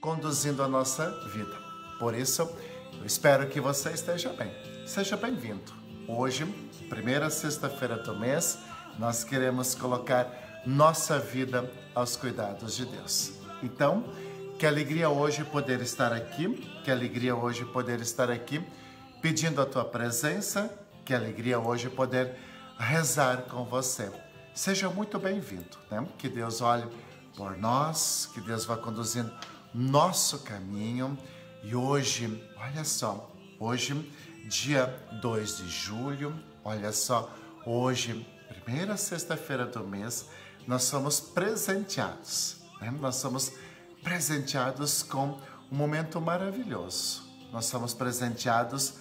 conduzindo a nossa vida. Por isso, eu espero que você esteja bem. Seja bem-vindo. Hoje, primeira sexta-feira do mês, nós queremos colocar nossa vida aos cuidados de Deus. Então, que alegria hoje poder estar aqui, que alegria hoje poder estar aqui pedindo a tua presença, que alegria hoje poder rezar com você. Seja muito bem-vindo, né? Que Deus olhe por nós, que Deus vá conduzindo nosso caminho. E hoje, olha só, hoje, dia 2 de julho, olha só, hoje, primeira sexta-feira do mês, nós somos presenteados, né? Nós somos presenteados com um momento maravilhoso. Nós somos presenteados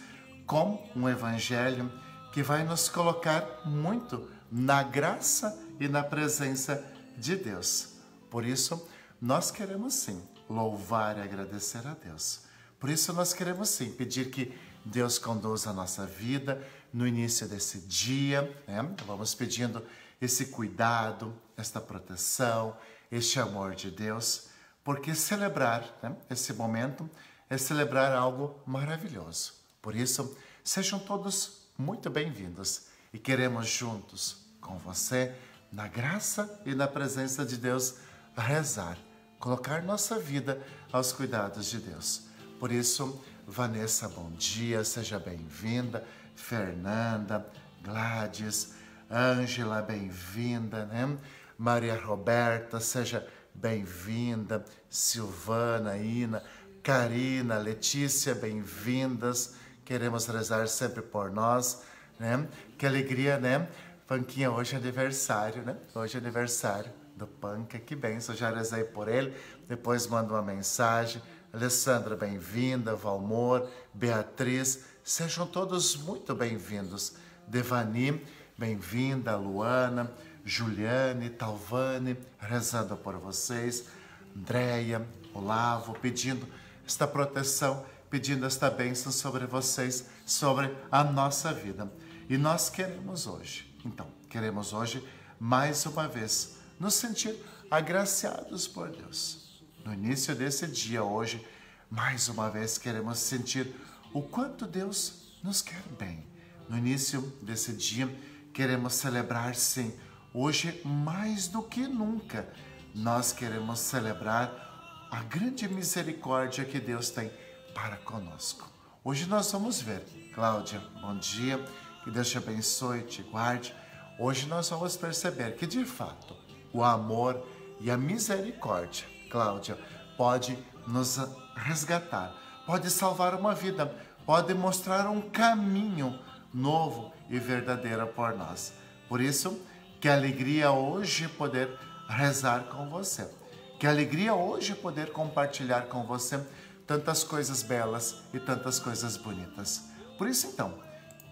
com um evangelho que vai nos colocar muito na graça e na presença de Deus. Por isso, nós queremos sim louvar e agradecer a Deus. Por isso, nós queremos sim pedir que Deus conduza a nossa vida no início desse dia, né? Vamos pedindo esse cuidado, esta proteção, este amor de Deus, porque celebrar, né, esse momento é celebrar algo maravilhoso. Por isso, sejam todos muito bem-vindos e queremos juntos com você, na graça e na presença de Deus, rezar, colocar nossa vida aos cuidados de Deus. Por isso, Vanessa, bom dia, seja bem-vinda. Fernanda, Gladys, Ângela, bem-vinda, né? Maria Roberta, seja bem-vinda. Silvana, Ina, Karina, Letícia, bem-vindas. Queremos rezar sempre por nós, né? Que alegria, né? Panquinha, hoje é aniversário, né? Hoje é aniversário do Panca, que bênção. Já rezei por ele, depois mando uma mensagem. Alessandra, bem-vinda. Valmor, Beatriz, sejam todos muito bem-vindos. Devani, bem-vinda. Luana, Juliane, Talvane, rezando por vocês. Andréia, Olavo, pedindo esta proteção, pedindo esta bênção sobre vocês, sobre a nossa vida. E nós queremos hoje, então, queremos hoje, mais uma vez, nos sentir agraciados por Deus. No início desse dia, hoje, mais uma vez, queremos sentir o quanto Deus nos quer bem. No início desse dia, queremos celebrar, sim, hoje, mais do que nunca, nós queremos celebrar a grande misericórdia que Deus tem para conosco. Hoje nós vamos ver, Cláudia, bom dia, que Deus te abençoe, te guarde. Hoje nós vamos perceber que, de fato, o amor e a misericórdia, Cláudia, pode nos resgatar, pode salvar uma vida, pode mostrar um caminho novo e verdadeiro por nós. Por isso, que alegria hoje poder rezar com você. Que alegria hoje poder compartilhar com você tantas coisas belas e tantas coisas bonitas. Por isso, então,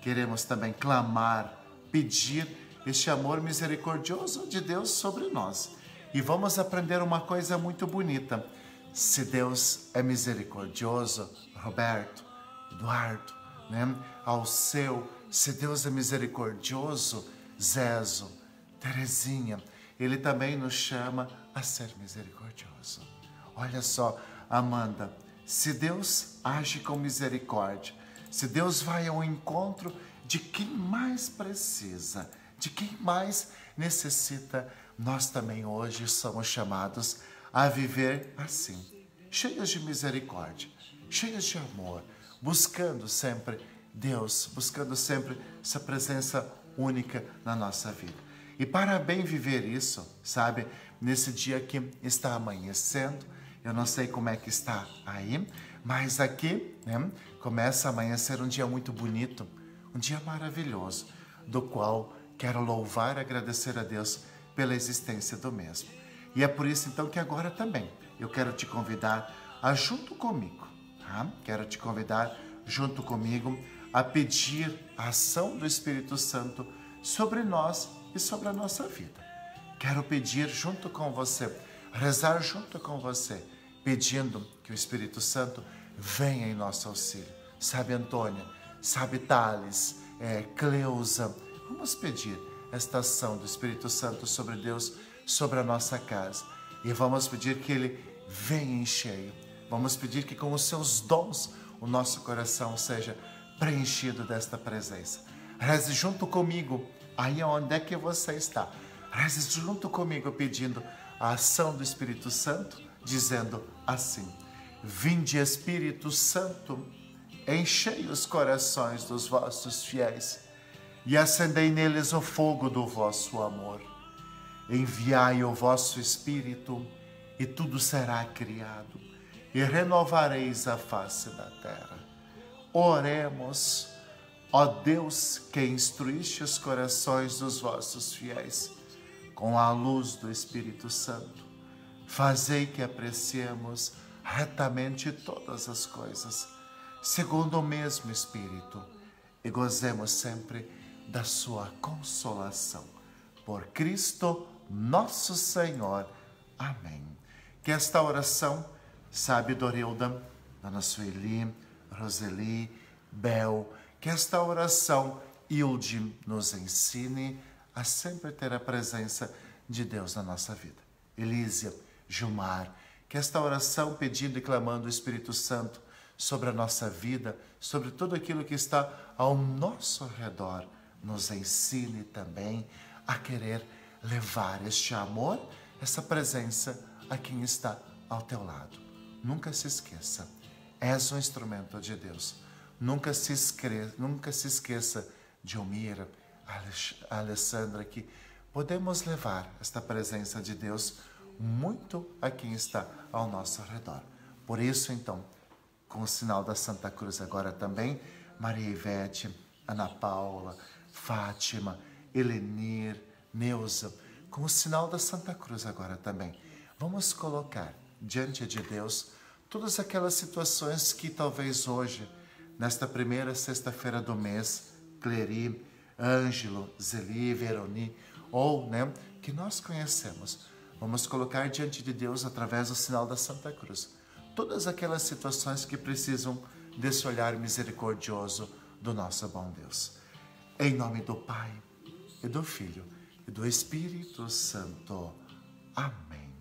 queremos também clamar, pedir este amor misericordioso de Deus sobre nós. E vamos aprender uma coisa muito bonita. Se Deus é misericordioso, Roberto, Eduardo, né? Alceu, se Deus é misericordioso, Zezo, Terezinha, Ele também nos chama a ser misericordioso. Olha só, Amanda, se Deus age com misericórdia, se Deus vai ao encontro de quem mais precisa, de quem mais necessita, nós também hoje somos chamados a viver assim, cheios de misericórdia, cheios de amor, buscando sempre Deus, buscando sempre essa presença única na nossa vida. E para bem viver isso, sabe, nesse dia que está amanhecendo, eu não sei como é que está aí, mas aqui, né, começa a amanhecer um dia muito bonito, um dia maravilhoso, do qual quero louvar e agradecer a Deus pela existência do mesmo. E é por isso então que agora também eu quero te convidar a junto comigo, tá? Quero te convidar junto comigo a pedir a ação do Espírito Santo sobre nós e sobre a nossa vida. Quero pedir junto com você, rezar junto com você, pedindo que o Espírito Santo venha em nosso auxílio. Sabe, Antônia, sabe, Thales, Cleusa, vamos pedir esta ação do Espírito Santo sobre Deus, sobre a nossa casa. E vamos pedir que Ele venha em cheio. Vamos pedir que com os seus dons o nosso coração seja preenchido desta presença. Reze junto comigo, aí onde é que você está. Reze junto comigo pedindo a ação do Espírito Santo, dizendo assim: Vinde, Espírito Santo, enchei os corações dos vossos fiéis e acendei neles o fogo do vosso amor. Enviai o vosso Espírito e tudo será criado e renovareis a face da terra. Oremos. Ó Deus, que instruíste os corações dos vossos fiéis com a luz do Espírito Santo, fazei que apreciemos retamente todas as coisas, segundo o mesmo Espírito, e gozemos sempre da sua consolação. Por Cristo nosso Senhor. Amém. Que esta oração, sabe, Dorilda, Dona Sueli, Roseli, Bel, que esta oração Hilde nos ensine a sempre ter a presença de Deus na nossa vida. Elísia, Gilmar, que esta oração pedindo e clamando o Espírito Santo sobre a nossa vida, sobre tudo aquilo que está ao nosso redor, nos ensine também a querer levar este amor, essa presença a quem está ao teu lado. Nunca se esqueça, és um instrumento de Deus. Nunca se esqueça de Omira, a Alessandra, que podemos levar esta presença de Deus muito a quem está ao nosso redor. Por isso, então, com o sinal da Santa Cruz agora também, Maria Ivete, Ana Paula, Fátima, Elenir, Neuza, com o sinal da Santa Cruz agora também, vamos colocar diante de Deus todas aquelas situações que talvez hoje, nesta primeira sexta-feira do mês, Cleri, Ângelo, Zeli, Veroni, ou, que nós conhecemos, vamos colocar diante de Deus através do sinal da Santa Cruz todas aquelas situações que precisam desse olhar misericordioso do nosso bom Deus. Em nome do Pai, e do Filho, e do Espírito Santo. Amém.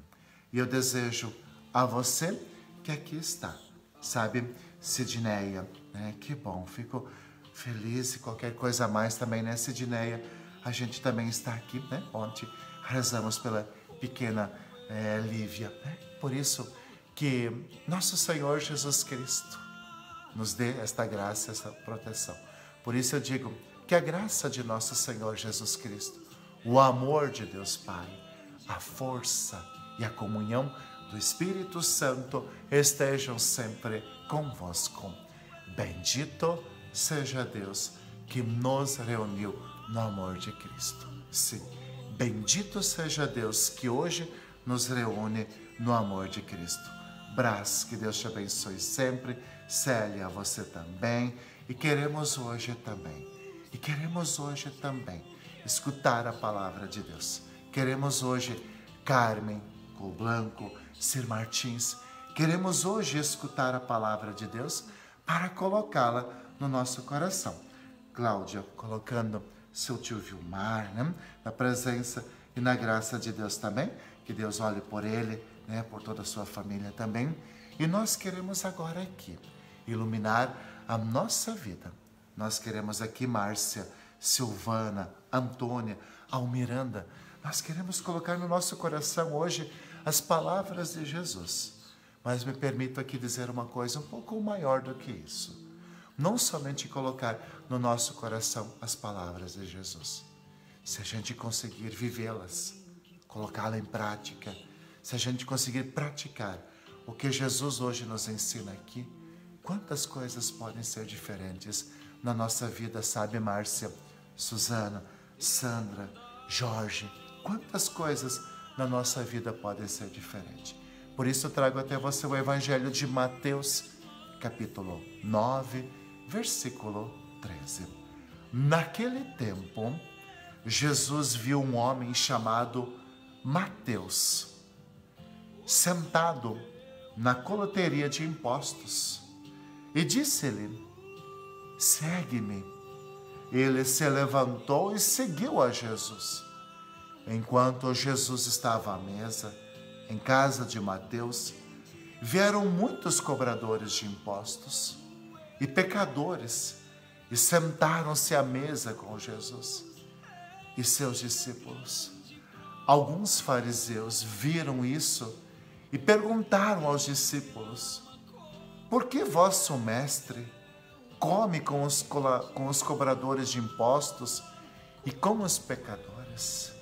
E eu desejo a você que aqui está, sabe, Sidneia, que bom, fico feliz e qualquer coisa a mais também, Sidneia, a gente também está aqui, ontem rezamos pela pequena Lívia, por isso que nosso Senhor Jesus Cristo nos dê esta graça, esta proteção. Por isso eu digo que a graça de nosso Senhor Jesus Cristo, o amor de Deus Pai, a força e a comunhão do Espírito Santo estejam sempre convosco. Bendito seja Deus que nos reuniu no amor de Cristo. Sim, bendito seja Deus que hoje nos reúne no amor de Cristo. Brás, que Deus te abençoe sempre. Célia, você também. E queremos hoje também escutar a palavra de Deus. Queremos hoje Carmen Blanco, Sir Martins. Queremos hoje escutar a palavra de Deus para colocá-la no nosso coração. Cláudia, colocando seu tio Vilmar, na presença e na graça de Deus também. Que Deus olhe por ele, por toda a sua família também. E nós queremos agora aqui iluminar a nossa vida. Nós queremos aqui Márcia, Silvana, Antônia, Almiranda. Nós queremos colocar no nosso coração hoje as palavras de Jesus. Mas me permito aqui dizer uma coisa um pouco maior do que isso. Não somente colocar no nosso coração as palavras de Jesus. Se a gente conseguir vivê-las, colocá-las em prática, se a gente conseguir praticar o que Jesus hoje nos ensina aqui, quantas coisas podem ser diferentes na nossa vida, sabe, Márcia, Suzana, Sandra, Jorge, quantas coisas na nossa vida podem ser diferentes. Por isso eu trago até você o Evangelho de Mateus, capítulo 9, versículo 13. Naquele tempo, Jesus viu um homem chamado Mateus, sentado na coleteria de impostos, e disse-lhe: segue-me. Ele se levantou e seguiu a Jesus. Enquanto Jesus estava à mesa, em casa de Mateus, vieram muitos cobradores de impostos e pecadores e sentaram-se à mesa com Jesus e seus discípulos. Alguns fariseus viram isso e perguntaram aos discípulos: por que vosso mestre come com os cobradores de impostos e com os pecadores?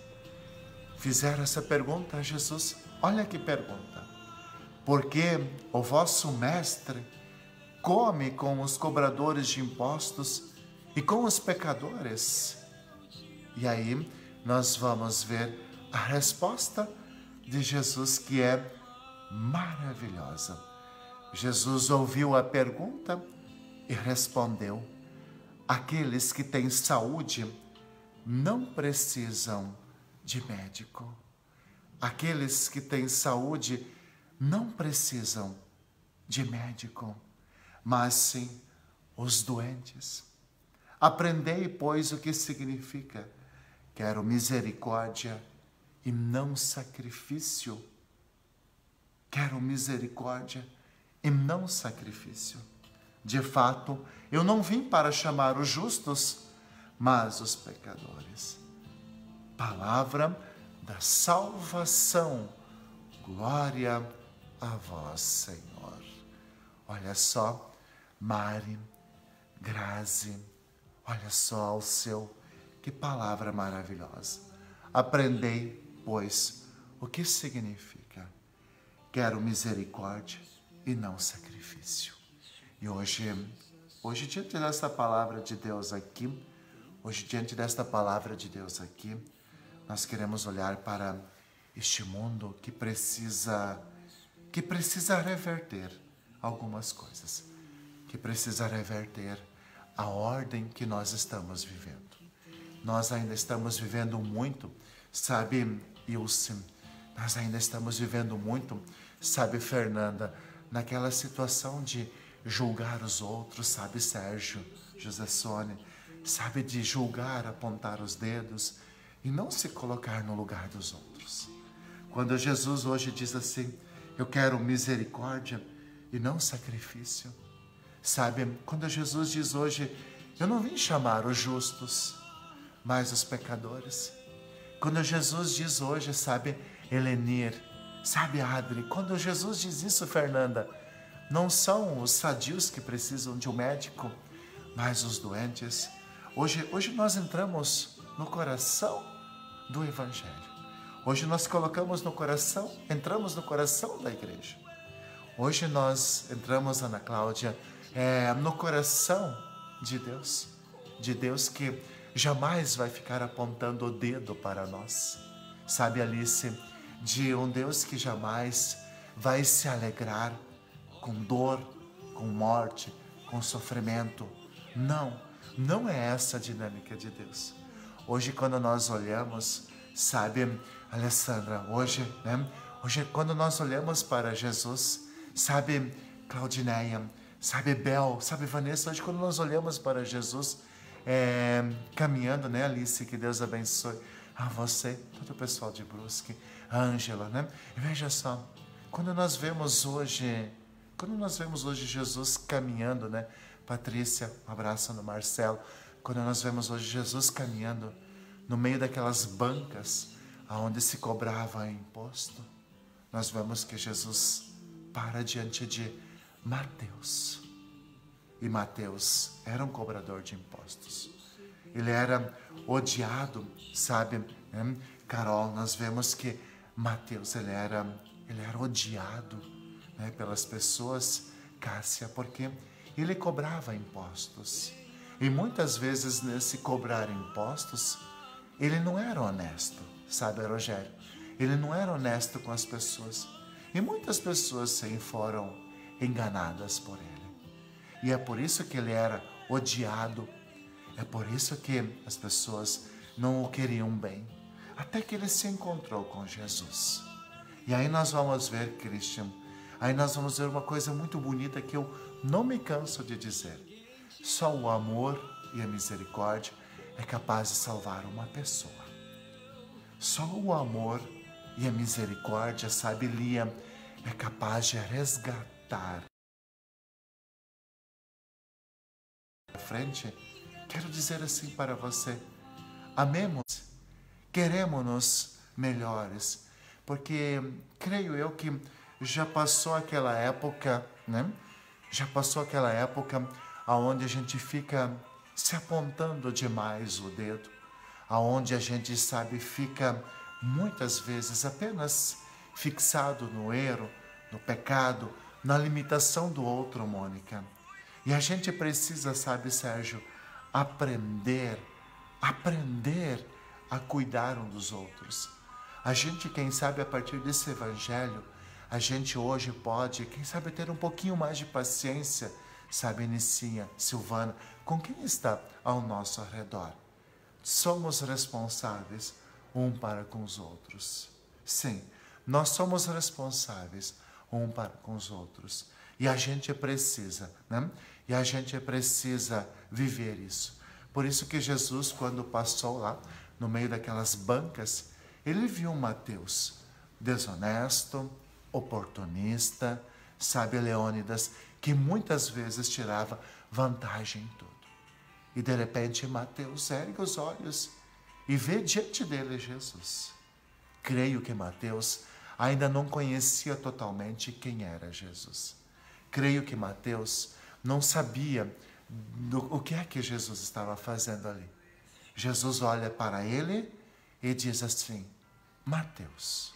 Fizeram essa pergunta a Jesus. Olha que pergunta. Por que o vosso mestre come com os cobradores de impostos e com os pecadores? E aí nós vamos ver a resposta de Jesus, que é maravilhosa. Jesus ouviu a pergunta e respondeu: aqueles que têm saúde não precisam de médico. Aqueles que têm saúde não precisam de médico, mas sim os doentes. Aprendei, pois, o que significa: quero misericórdia e não sacrifício. Quero misericórdia e não sacrifício. De fato, eu não vim para chamar os justos, mas os pecadores. Palavra da salvação. Glória a vós, Senhor. Olha só, Mari, Grazi, olha só ao seu, que palavra maravilhosa. Aprendei, pois, o que significa: quero misericórdia e não sacrifício. E hoje diante desta palavra de Deus aqui, nós queremos olhar para este mundo que precisa reverter algumas coisas, que precisa reverter a ordem que nós estamos vivendo. Nós ainda estamos vivendo muito, sabe, Ilse? Nós ainda estamos vivendo muito, sabe, Fernanda, naquela situação de julgar os outros, sabe, Sérgio, José Sônia, sabe, de julgar, apontar os dedos e não se colocar no lugar dos outros. Quando Jesus hoje diz assim: eu quero misericórdia e não sacrifício. Sabe, quando Jesus diz hoje: eu não vim chamar os justos, mas os pecadores. Quando Jesus diz hoje, sabe, Helenir, sabe, Adri, quando Jesus diz isso, Fernanda, não são os sadios que precisam de um médico, mas os doentes. Hoje nós entramos no coração do Evangelho. Hoje nós entramos no coração da igreja. Hoje nós entramos, Ana Cláudia, no coração de Deus que jamais vai ficar apontando o dedo para nós. Sabe, Alice, de um Deus que jamais vai se alegrar com dor, com morte, com sofrimento. Não é essa a dinâmica de Deus. Hoje, quando nós olhamos, sabe, Alessandra, hoje quando nós olhamos para Jesus, sabe, Claudineia, sabe, Bel, sabe, Vanessa, hoje quando nós olhamos para Jesus, caminhando, né, Alice, que Deus abençoe a você, todo o pessoal de Brusque, Ângela, né? E veja só, quando nós vemos hoje Jesus caminhando, né? Patrícia, um abraço no Marcelo. Quando nós vemos hoje Jesus caminhando no meio daquelas bancas onde se cobrava imposto, nós vemos que Jesus para diante de Mateus. E Mateus era um cobrador de impostos. Ele era odiado, sabe, né? Carol, nós vemos que Mateus, ele era odiado, né, pelas pessoas, Cássia, porque ele cobrava impostos. E muitas vezes nesse cobrar impostos, ele não era honesto, sabe, Rogério? Ele não era honesto com as pessoas. E muitas pessoas, sim, foram enganadas por ele. E é por isso que ele era odiado. É por isso que as pessoas não o queriam bem. Até que ele se encontrou com Jesus. E aí nós vamos ver, Christian, aí nós vamos ver uma coisa muito bonita que eu não me canso de dizer. Só o amor e a misericórdia é capaz de salvar uma pessoa. Só o amor e a misericórdia, sabe, Lia, é capaz de resgatar à frente. Quero dizer assim para você: amemos, queremos-nos melhores, porque creio eu que já passou aquela época, né? Já passou aquela época aonde a gente fica se apontando demais o dedo, aonde a gente, sabe, fica muitas vezes apenas fixado no erro, no pecado, na limitação do outro, Mônica. E a gente precisa, sabe, Sérgio, aprender a cuidar um dos outros. A gente, quem sabe, a partir desse evangelho, a gente hoje pode, quem sabe, ter um pouquinho mais de paciência, sabe, Nicinha, Silvana, com quem está ao nosso redor. Somos responsáveis um para com os outros. Sim, nós somos responsáveis um para com os outros. E a gente precisa, né? E a gente precisa viver isso. Por isso que Jesus, quando passou lá, no meio daquelas bancas, ele viu Mateus, desonesto, oportunista, sabe, Leônidas, que muitas vezes tirava vantagem em tudo. E de repente Mateus ergue os olhos e vê diante dele Jesus. Creio que Mateus ainda não conhecia totalmente quem era Jesus. Creio que Mateus não sabia o que é que Jesus estava fazendo ali. Jesus olha para ele e diz assim: Mateus,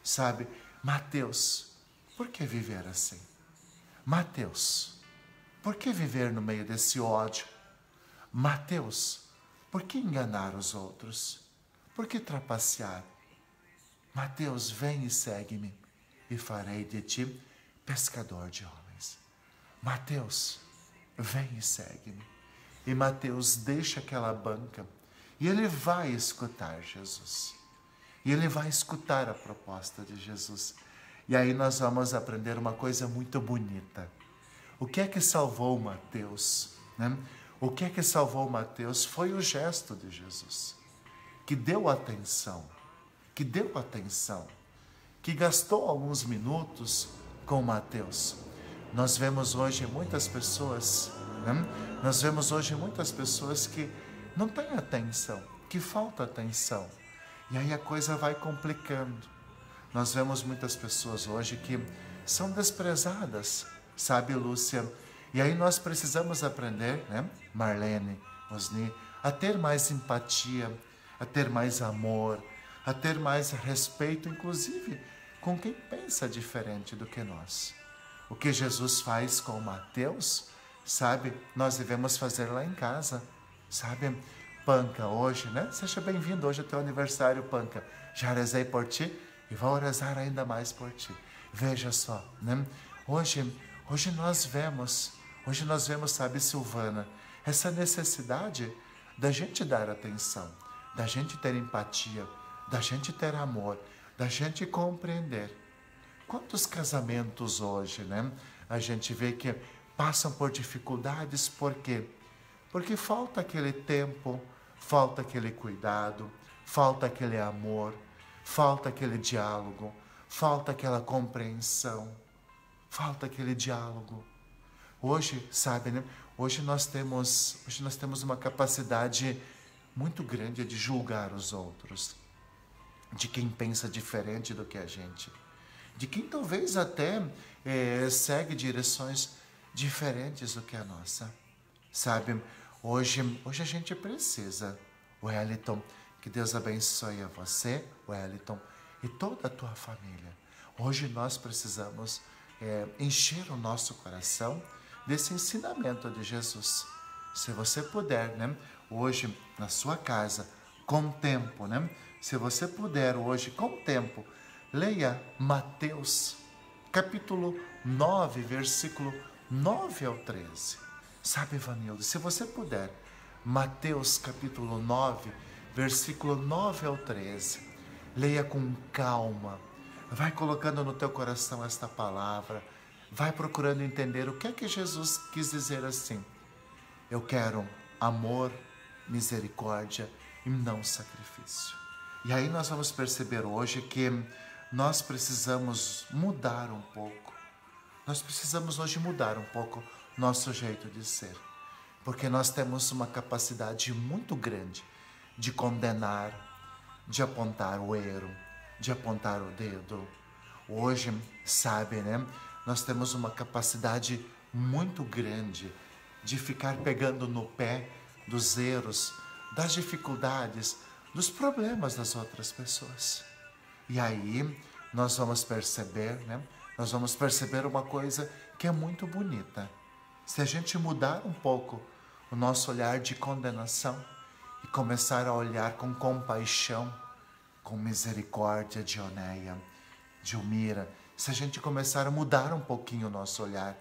sabe, Mateus, por que viver assim? Mateus, por que viver no meio desse ódio? Mateus, por que enganar os outros? Por que trapacear? Mateus, vem e segue-me, e farei de ti pescador de homens. Mateus, vem e segue-me. E Mateus deixa aquela banca e ele vai escutar Jesus. E ele vai escutar a proposta de Jesus. E aí nós vamos aprender uma coisa muito bonita. O que é que salvou Mateus, né? O que é que salvou Mateus foi o gesto de Jesus, que deu atenção, que gastou alguns minutos com Mateus. Nós vemos hoje muitas pessoas, né? Nós vemos hoje muitas pessoas que não têm atenção, que falta atenção. E aí a coisa vai complicando. Nós vemos muitas pessoas hoje que são desprezadas, sabe, Lúcia? E aí nós precisamos aprender, né, Marlene, Osni, a ter mais empatia, a ter mais amor, a ter mais respeito, inclusive, com quem pensa diferente do que nós. O que Jesus faz com Mateus, sabe, nós devemos fazer lá em casa, sabe? Panca, hoje, né? Seja bem-vindo, hoje é teu aniversário, Panca. Já rezei por ti e vou rezar ainda mais por ti. Veja só, né? Hoje nós vemos, sabe, Silvana, essa necessidade da gente dar atenção, da gente ter empatia, da gente ter amor, da gente compreender. Quantos casamentos hoje, né? A gente vê que passam por dificuldades, por quê? Porque falta aquele tempo, falta aquele cuidado, falta aquele amor, falta aquele diálogo, falta aquela compreensão, falta aquele diálogo. Hoje, sabe, né? Hoje nós temos uma capacidade muito grande de julgar os outros, de quem pensa diferente do que a gente, de quem talvez até segue direções diferentes do que a nossa. Sabe, hoje a gente precisa, Wellington, que Deus abençoe a você, Wellington, e toda a tua família. Hoje nós precisamos encher o nosso coração desse ensinamento de Jesus. Se você puder, né, hoje na sua casa, com tempo, né? Se você puder hoje, com tempo, leia Mateus, capítulo 9, versículo 9 ao 13. Sabe, Vanildo, se você puder, Mateus, capítulo 9, versículo 9 ao 13. Leia com calma. Vai colocando no teu coração esta palavra. Vai procurando entender o que é que Jesus quis dizer assim. Eu quero amor, misericórdia e não sacrifício. E aí nós vamos perceber hoje que nós precisamos mudar um pouco. Nós precisamos hoje mudar um pouco nosso jeito de ser. Porque nós temos uma capacidade muito grande de condenar, de apontar o erro, de apontar o dedo. Hoje, sabe, né? Nós temos uma capacidade muito grande de ficar pegando no pé dos erros, das dificuldades, dos problemas das outras pessoas. E aí nós vamos perceber, né? Nós vamos perceber uma coisa que é muito bonita. Se a gente mudar um pouco o nosso olhar de condenação e começar a olhar com compaixão, com misericórdia de Onéia, de Umira, se a gente começar a mudar um pouquinho o nosso olhar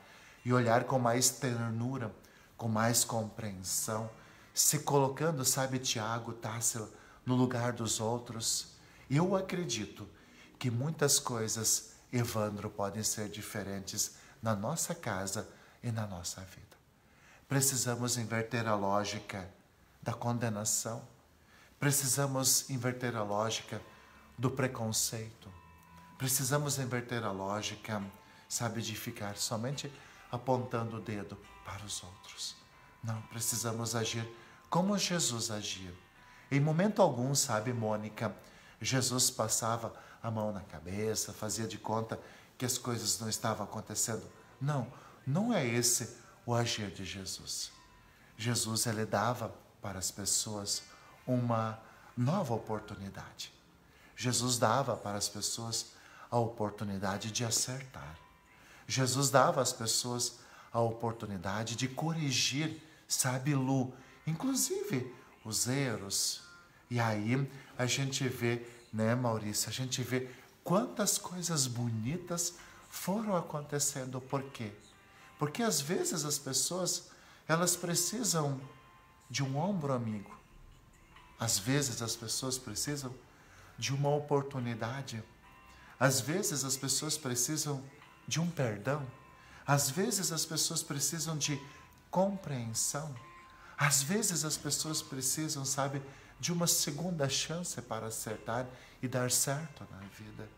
e olhar com mais ternura, com mais compreensão, se colocando, sabe, Tiago, Tássila, no lugar dos outros, eu acredito que muitas coisas, Evandro, podem ser diferentes na nossa casa e na nossa vida. Precisamos inverter a lógica da condenação. Precisamos inverter a lógica do preconceito. Precisamos inverter a lógica, sabe, de ficar somente apontando o dedo para os outros. Não, precisamos agir como Jesus agia. Em momento algum, sabe, Mônica, Jesus passava a mão na cabeça, fazia de conta que as coisas não estavam acontecendo. Não, não é esse o agir de Jesus. Jesus, ele dava para as pessoas uma nova oportunidade. Jesus dava para as pessoas a oportunidade de acertar. Jesus dava às pessoas a oportunidade de corrigir, sabe, Lu, inclusive os erros. E aí a gente vê, né, Maurício, a gente vê quantas coisas bonitas foram acontecendo. Por quê? Porque às vezes as pessoas, elas precisam de um ombro amigo. Às vezes as pessoas precisam de uma oportunidade. Às vezes as pessoas precisam de um perdão. Às vezes as pessoas precisam de compreensão. Às vezes as pessoas precisam, sabe, de uma segunda chance para acertar e dar certo na vida.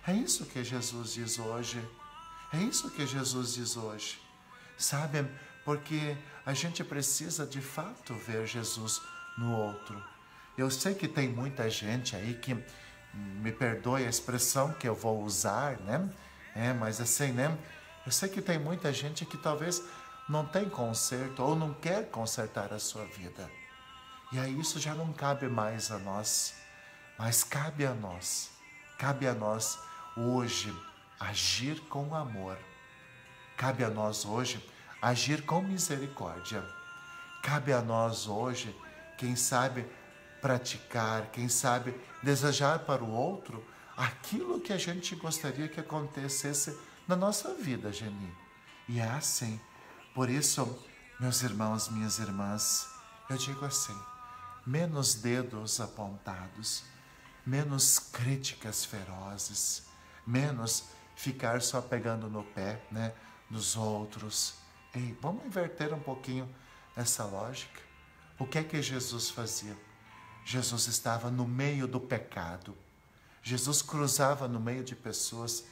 É isso que Jesus diz hoje. É isso que Jesus diz hoje. Sabe, porque a gente precisa de fato ver Jesus no outro. Eu sei que tem muita gente aí que, me perdoe a expressão que eu vou usar, né? Mas assim, né? Eu sei que tem muita gente que talvez não tem conserto ou não quer consertar a sua vida. E aí isso já não cabe mais a nós, mas cabe a nós hoje agir com amor. Cabe a nós hoje agir com misericórdia. Cabe a nós hoje, quem sabe, praticar, quem sabe, desejar para o outro aquilo que a gente gostaria que acontecesse na nossa vida, Geni. E é assim. Por isso, meus irmãos, minhas irmãs, eu digo assim, menos dedos apontados, menos críticas ferozes, menos ficar só pegando no pé, né, dos outros. Ei, vamos inverter um pouquinho essa lógica. O que é que Jesus fazia? Jesus estava no meio do pecado. Jesus cruzava no meio de pessoas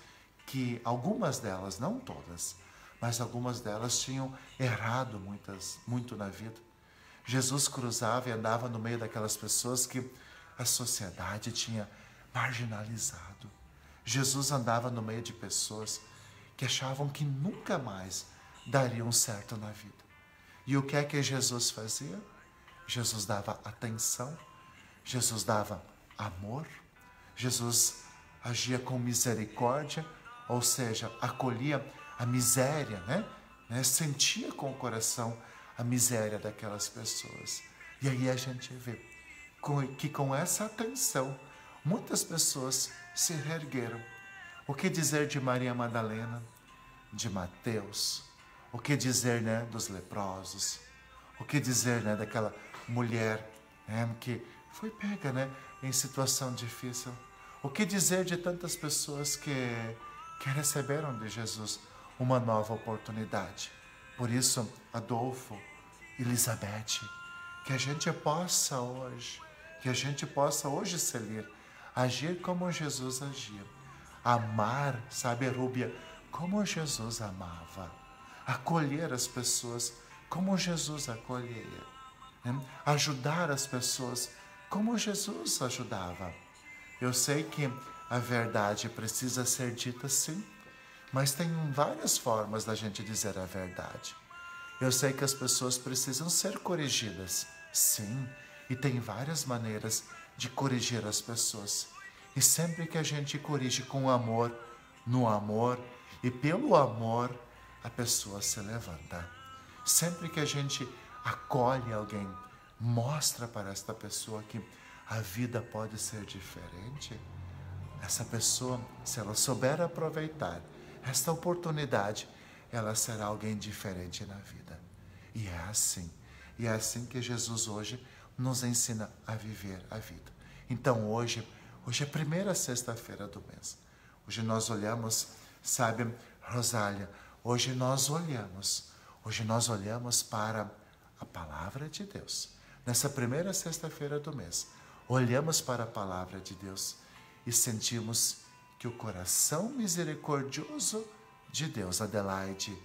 que, algumas delas, não todas, mas algumas delas tinham errado muito na vida. Jesus cruzava e andava no meio daquelas pessoas que a sociedade tinha marginalizado. Jesus andava no meio de pessoas que achavam que nunca mais dariam certo na vida. E o que é que Jesus fazia? Jesus dava atenção, Jesus dava amor, Jesus agia com misericórdia, ou seja, acolhia a miséria, né? Sentia com o coração a miséria daquelas pessoas. E aí a gente vê que com essa atenção, muitas pessoas se reergueram. O que dizer de Maria Madalena, de Mateus? O que dizer, né, dos leprosos? O que dizer, né, daquela mulher, né, que foi pega, né, em situação difícil? O que dizer de tantas pessoas que receberam de Jesus uma nova oportunidade? Por isso, Adolfo, Elizabeth, que a gente possa hoje, Celir, agir como Jesus agia. amar, sabe, Rúbia, como Jesus amava, acolher as pessoas como Jesus acolhia, né? Ajudar as pessoas como Jesus ajudava. Eu sei que a verdade precisa ser dita sim, mas tem várias formas da gente dizer a verdade. Eu sei que as pessoas precisam ser corrigidas, sim, e tem várias maneiras de corrigir as pessoas. E sempre que a gente corrige com amor, no amor e pelo amor, a pessoa se levanta. Sempre que a gente acolhe alguém, mostra para esta pessoa que a vida pode ser diferente, essa pessoa, se ela souber aproveitar esta oportunidade, ela será alguém diferente na vida. E é assim que Jesus hoje nos ensina a viver a vida. Então hoje é a primeira sexta-feira do mês. Hoje nós olhamos, sabe, Rosália, hoje nós olhamos para a palavra de Deus. Nessa primeira sexta-feira do mês, olhamos para a palavra de Deus e sentimos que o coração misericordioso de Deus, Adelaide,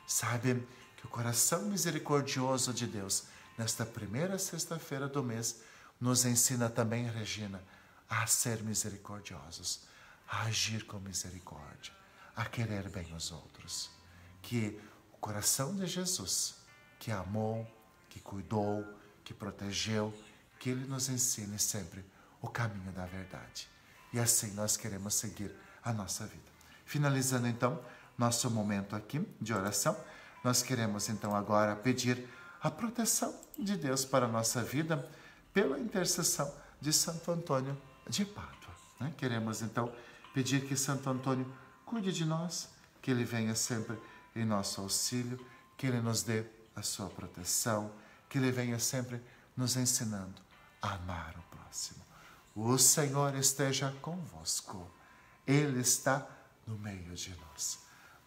sabe, que o coração misericordioso de Deus, nesta primeira sexta-feira do mês, nos ensina também, Regina, a ser misericordiosos, a agir com misericórdia, a querer bem os outros. Que o coração de Jesus, que amou, que cuidou, que protegeu, que Ele nos ensine sempre o caminho da verdade. E assim nós queremos seguir a nossa vida. Finalizando então nosso momento aqui de oração, nós queremos então agora pedir a proteção de Deus para a nossa vida pela intercessão de Santo Antônio de Pádua, né? Queremos então pedir que Santo Antônio cuide de nós, que Ele venha sempre em nosso auxílio, que Ele nos dê a sua proteção, que Ele venha sempre nos ensinando a amar o próximo. O Senhor esteja convosco. Ele está no meio de nós.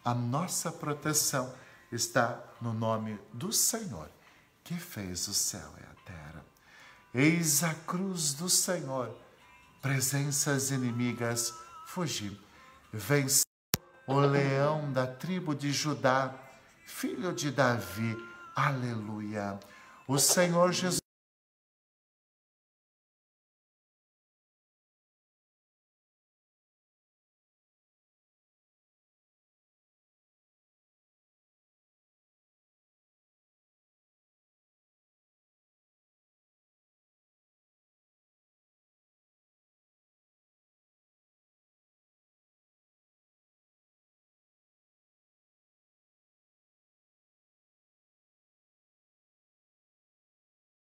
A nossa proteção está no nome do Senhor, que fez o céu e a terra. Eis a cruz do Senhor, presenças inimigas, fugi. Venceu o leão da tribo de Judá, filho de Davi. Aleluia. O Senhor Jesus